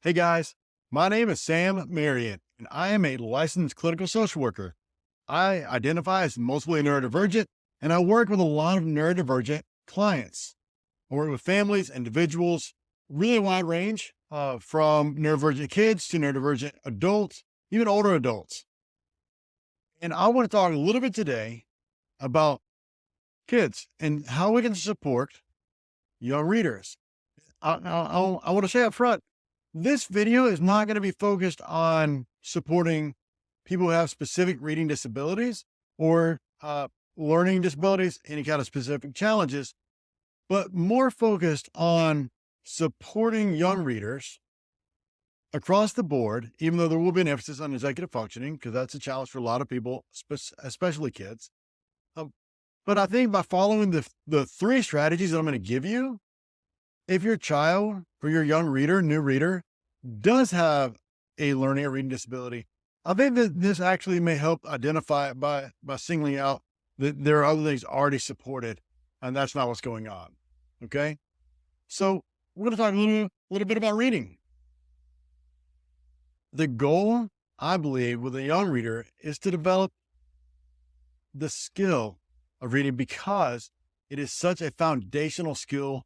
Hey guys, my name is Sam Marion, and I am a licensed clinical social worker. I identify as mostly neurodivergent, and I work with a lot of neurodivergent clients. I work with families, individuals, really wide range, from neurodivergent kids to neurodivergent adults, even older adults. And I want to talk a little bit today about kids and how we can support young readers. I want to say up front, this video is not going to be focused on supporting people who have specific reading disabilities or learning disabilities, any kind of specific challenges, but more focused on supporting young readers across the board, even though there will be an emphasis on executive functioning, because that's a challenge for a lot of people, especially kids. Um, but I think by following the three strategies that I'm going to give you, if your child or your young reader, new reader, does have a learning or reading disability, I think that this actually may help identify it by singling out that there are other things already supported, and that's not what's going on. Okay. So we're going to talk a little bit about reading. The goal, I believe, with a young reader is to develop the skill of reading because it is such a foundational skill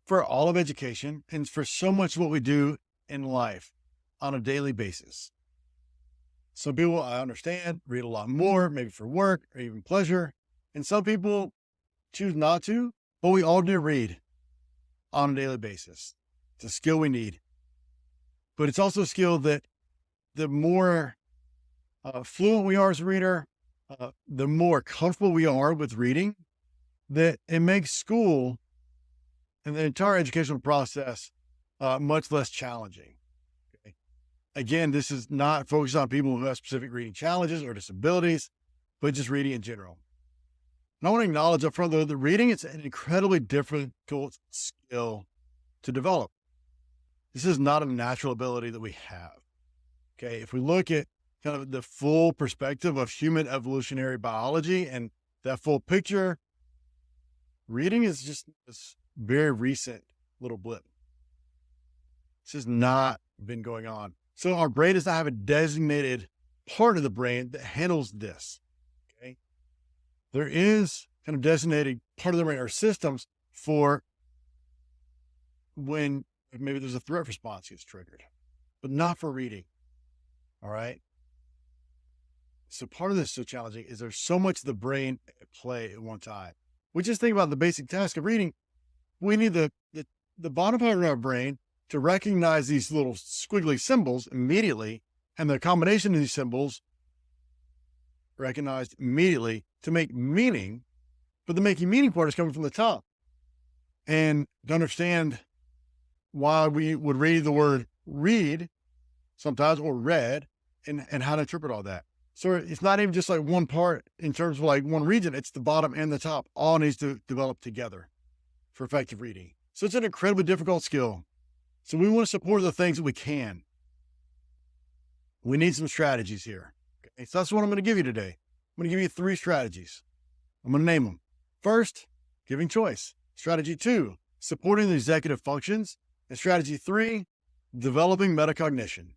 for all of education and for so much what we do in life on a daily basis. Some people, I understand, read a lot more, maybe for work or even pleasure. And some people choose not to, but we all do read on a daily basis. It's a skill we need. But it's also a skill that the more fluent we are as a reader, the more comfortable we are with reading, that it makes school and the entire educational process much less challenging. Okay? Again, this is not focused on people who have specific reading challenges or disabilities, but just reading in general. And I want to acknowledge up front, though, that reading is an incredibly difficult skill to develop. This is not a natural ability that we have. Okay, if we look at kind of the full perspective of human evolutionary biology and that full picture, reading is just this very recent little blip. This has not been going on. So our brain does not have a designated part of the brain that handles this. Okay. There is kind of designated part of the brain or systems for when maybe there's a threat response gets triggered, but not for reading. All right. So part of this is so challenging is there's so much of the brain at play at one time. We just think about the basic task of reading. We need the bottom part of our brain to recognize these little squiggly symbols immediately, and the combination of these symbols recognized immediately to make meaning, but the making meaning part is coming from the top. And to understand why we would read the word read sometimes or read and how to interpret all that. So it's not even just like one part in terms of like one region, it's the bottom and the top all needs to develop together for effective reading. So it's an incredibly difficult skill. So we want to support the things that we can. We need some strategies here. Okay, so that's what I'm going to give you today. I'm going to give you 3 strategies. I'm going to name them. First, giving choice. Strategy 2, supporting the executive functions. And strategy 3, developing metacognition.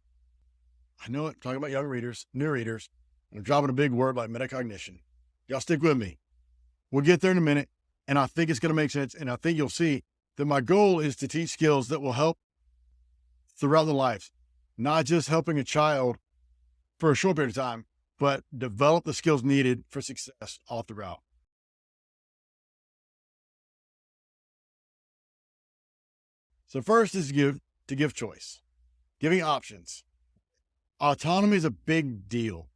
I know it, talking about young readers, new readers, and I'm dropping a big word like metacognition. Y'all stick with me. We'll get there in a minute. And I think it's going to make sense. And I think you'll see that my goal is to teach skills that will help throughout the life, not just helping a child for a short period of time, but develop the skills needed for success all throughout. So first is to give choice, giving options. Autonomy is a big deal.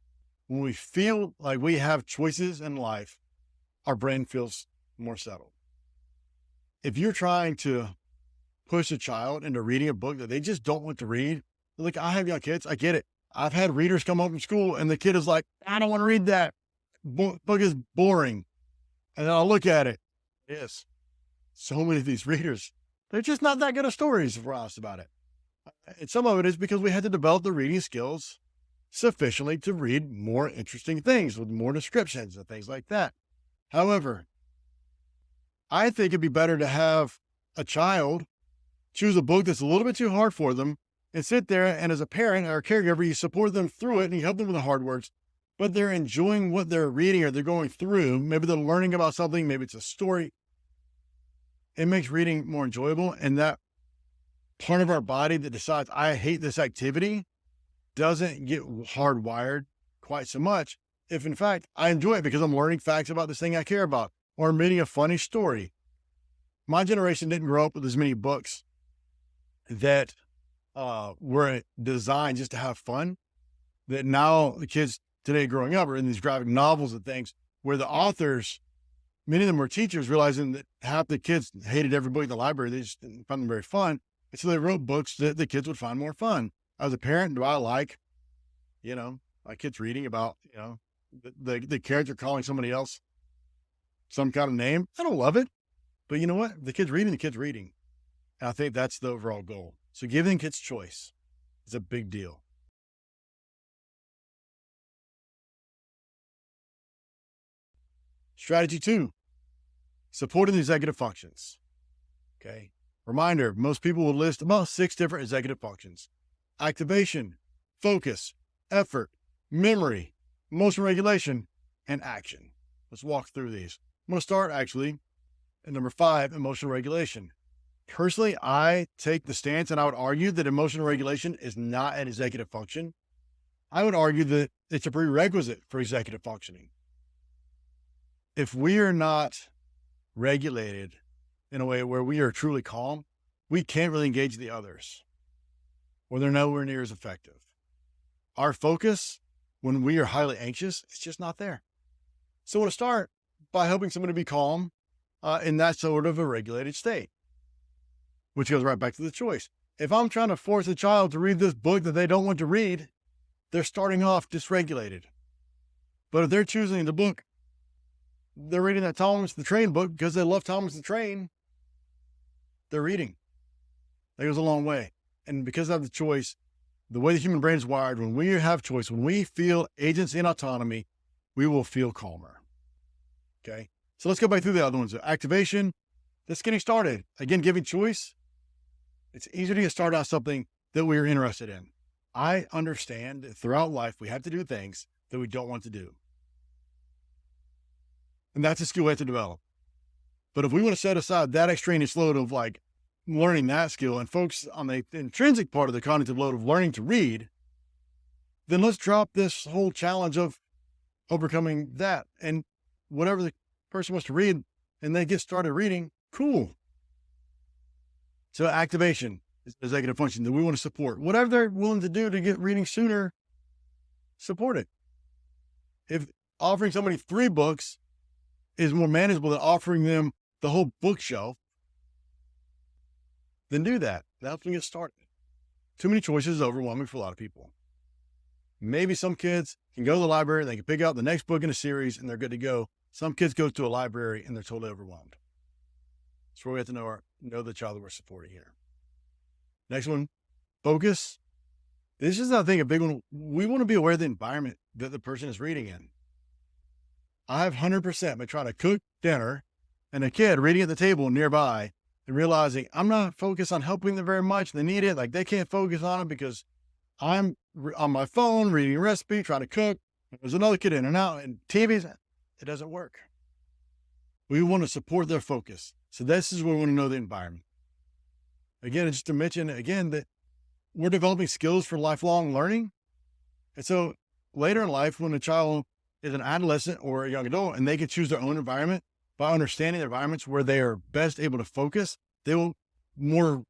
When we feel like we have choices in life, our brain feels more settled. If you're trying to push a child into reading a book that they just don't want to read, like I have young kids, I get it. I've had readers come home from school and the kid is like, I don't want to read that. Book is boring. And then I'll look at it. Yes. So many of these readers, they're just not that good of stories if we're honest about it. And some of it is because we had to develop the reading skills sufficiently to read more interesting things with more descriptions and things like that. However, I think it'd be better to have a child choose a book that's a little bit too hard for them and sit there. And as a parent or a caregiver, you support them through it and you help them with the hard words, but they're enjoying what they're reading or they're going through. Maybe they're learning about something. Maybe it's a story. It makes reading more enjoyable. And that part of our body that decides, I hate this activity, doesn't get hardwired quite so much. If in fact, I enjoy it because I'm learning facts about this thing I care about, or I'm reading a funny story. My generation didn't grow up with as many books that were designed just to have fun, that now the kids today growing up are in these graphic novels and things where the authors, many of them were teachers, realizing that half the kids hated every book in the library. They just didn't find them very fun. And so they wrote books that the kids would find more fun. As a parent, do I like, my kids reading about, the character calling somebody else some kind of name? I don't love it. But you know what? The kid's reading. And I think that's the overall goal. So giving kids choice is a big deal. Strategy 2, supporting the executive functions. Okay. Reminder, most people will list about 6 different executive functions: activation, focus, effort, memory, emotional regulation, and action. Let's walk through these. I'm going to start actually at number 5, emotional regulation. Personally, I take the stance and I would argue that emotional regulation is not an executive function. I would argue that it's a prerequisite for executive functioning. If we are not regulated in a way where we are truly calm, we can't really engage the others, or they're nowhere near as effective. Our focus, when we are highly anxious, it's just not there. So I want to start by helping somebody be calm in that sort of a regulated state, which goes right back to the choice. If I'm trying to force a child to read this book that they don't want to read, they're starting off dysregulated. But if they're choosing the book, they're reading that Thomas the Train book because they love Thomas the Train, they're reading. That goes a long way. And because I have the choice, the way the human brain is wired, when we have choice, when we feel agency and autonomy, we will feel calmer. Okay. So let's go back through the other ones. Activation, that's getting started. Again, giving choice. It's easier to get started on something that we're interested in. I understand that throughout life, we have to do things that we don't want to do. And that's a skill we have to develop. But if we want to set aside that extraneous load of like learning that skill and focus on the intrinsic part of the cognitive load of learning to read, then let's drop this whole challenge of overcoming that. And whatever the person wants to read and they get started reading, cool. So activation is an executive function that we want to support. Whatever they're willing to do to get reading sooner, support it. If offering somebody 3 books is more manageable than offering them the whole bookshelf, then do that. That helps them get started. Too many choices is overwhelming for a lot of people. Maybe some kids can go to the library, they can pick out the next book in a series and they're good to go. Some kids go to a library and they're totally overwhelmed. That's where we have to know the child that we're supporting here. Next one, focus. This is, I think, a big one. We want to be aware of the environment that the person is reading in. I've 100% been trying to cook dinner and a kid reading at the table nearby and realizing I'm not focused on helping them very much. They need it. Like they can't focus on it because I'm on my phone reading a recipe, trying to cook. There's another kid in and out and TV's, it doesn't work. We want to support their focus. So this is where we want to know the environment. Again, just to mention again that we're developing skills for lifelong learning. And so later in life, when a child is an adolescent or a young adult and they can choose their own environment, by understanding the environments where they are best able to focus, they will more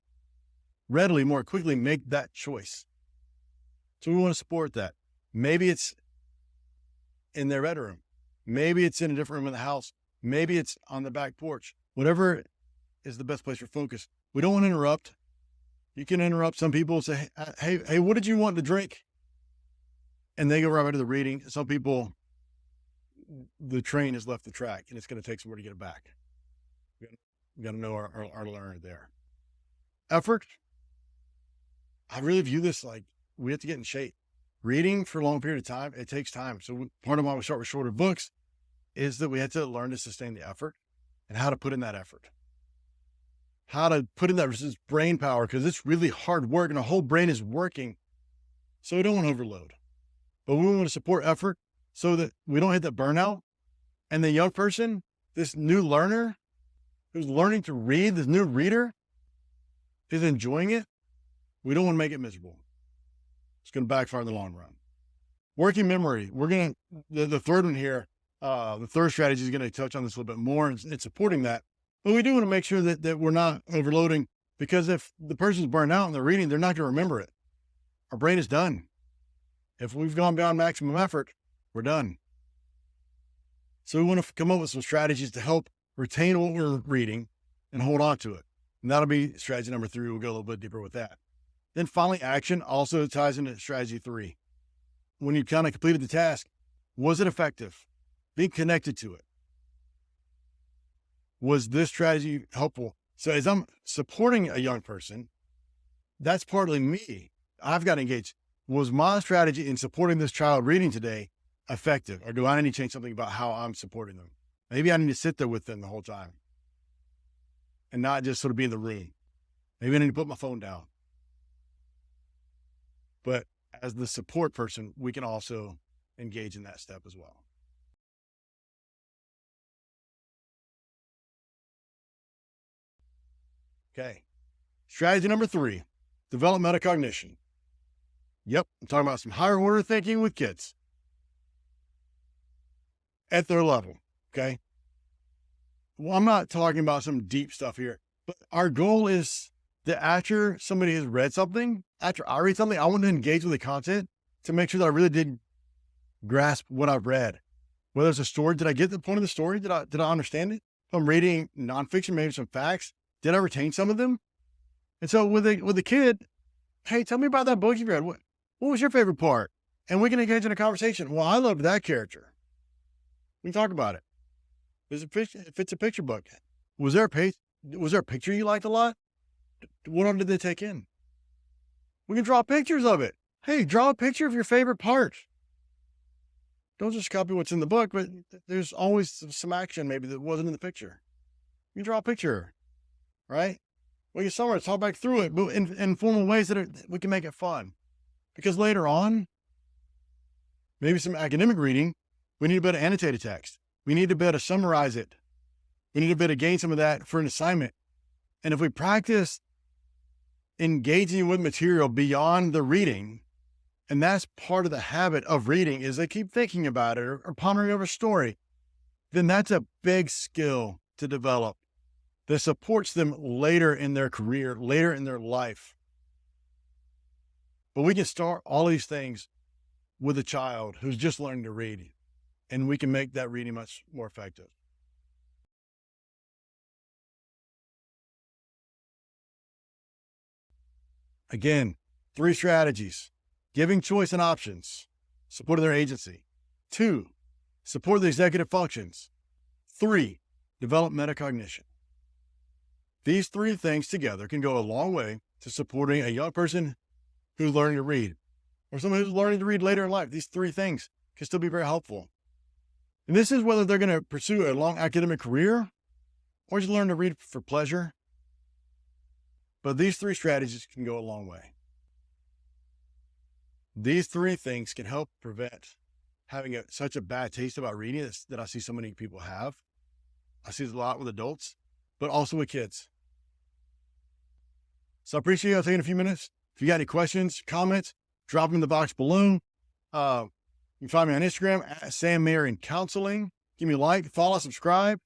readily, more quickly make that choice. So we want to support that. Maybe it's in their bedroom. Maybe it's in a different room in the house. Maybe it's on the back porch. Whatever is the best place for focus. We don't want to interrupt. You can interrupt. Some people say, hey, what did you want to drink? And they go right back to the reading. Some people, the train has left the track and it's going to take somewhere to get it back. We got to know our learner there. Effort. I really view this like we have to get in shape. Reading for a long period of time, it takes time. So part of why we start with shorter books is that we have to learn to sustain the effort and how to put in that effort. how to put in that versus brain power, because it's really hard work and the whole brain is working. So we don't want to overload, but we want to support effort so that we don't hit that burnout. And the young person, this new learner who's learning to read, this new reader is enjoying it. We don't want to make it miserable. It's going to backfire in the long run. Working memory. We're going to, the third one here, the third strategy is going to touch on this a little bit more and supporting that. But we do want to make sure that we're not overloading, because if the person's burned out and they're reading, they're not going to remember it. Our brain is done. If we've gone beyond maximum effort, we're done. So we want to come up with some strategies to help retain what we're reading and hold on to it. And that'll be strategy number 3. We'll go a little bit deeper with that. Then finally, action also ties into strategy 3. When you kind of completed the task, was it effective? Being connected to it. Was this strategy helpful? So as I'm supporting a young person, that's partly me. I've got to engage. Was my strategy in supporting this child reading today effective? Or do I need to change something about how I'm supporting them? Maybe I need to sit there with them the whole time and not just sort of be in the room. Maybe I need to put my phone down. But as the support person, we can also engage in that step as well. Okay. Strategy number 3, develop metacognition. Yep. I'm talking about some higher order thinking with kids at their level. Okay. Well, I'm not talking about some deep stuff here, but our goal is that after somebody has read something, after I read something, I want to engage with the content to make sure that I really did grasp what I've read. Whether it's a story, did I get the point of the story? Did I understand it? If I'm reading nonfiction, maybe some facts, did I retain some of them? And so with the kid, hey, tell me about that book you read. What was your favorite part? And we can engage in a conversation. Well, I loved that character. We can talk about it. If it's a picture book, was there a picture you liked a lot? What all did they take in? We can draw pictures of it. Hey, draw a picture of your favorite part. Don't just copy what's in the book, but there's always some action maybe that wasn't in the picture. You can draw a picture, right? We can summarize, talk back through it, but in formal ways that we can make it fun. Because later on, maybe some academic reading, we need to be able to annotate a text. We need to be able to summarize it. We need to be able to gain some of that for an assignment. And if we practice engaging with material beyond the reading, and that's part of the habit of reading, is they keep thinking about it or pondering over a story, then that's a big skill to develop that supports them later in their career, later in their life. But we can start all these things with a child who's just learning to read, and we can make that reading much more effective. Again, 3 strategies: giving choice and options, supporting their agency. 2, support the executive functions. 3, develop metacognition. These 3 things together can go a long way to supporting a young person who's learning to read, or someone who's learning to read later in life. These 3 things can still be very helpful. And this is whether they're going to pursue a long academic career or just learn to read for pleasure. But these 3 strategies can go a long way. These 3 things can help prevent having such a bad taste about reading that I see so many people have. I see this a lot with adults, but also with kids. So I appreciate you taking a few minutes. If you got any questions, comments, drop them in the box below. You can find me on Instagram at Sam Marion Counseling. Give me a like, follow, subscribe.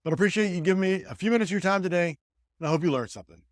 But I appreciate you giving me a few minutes of your time today, and I hope you learned something.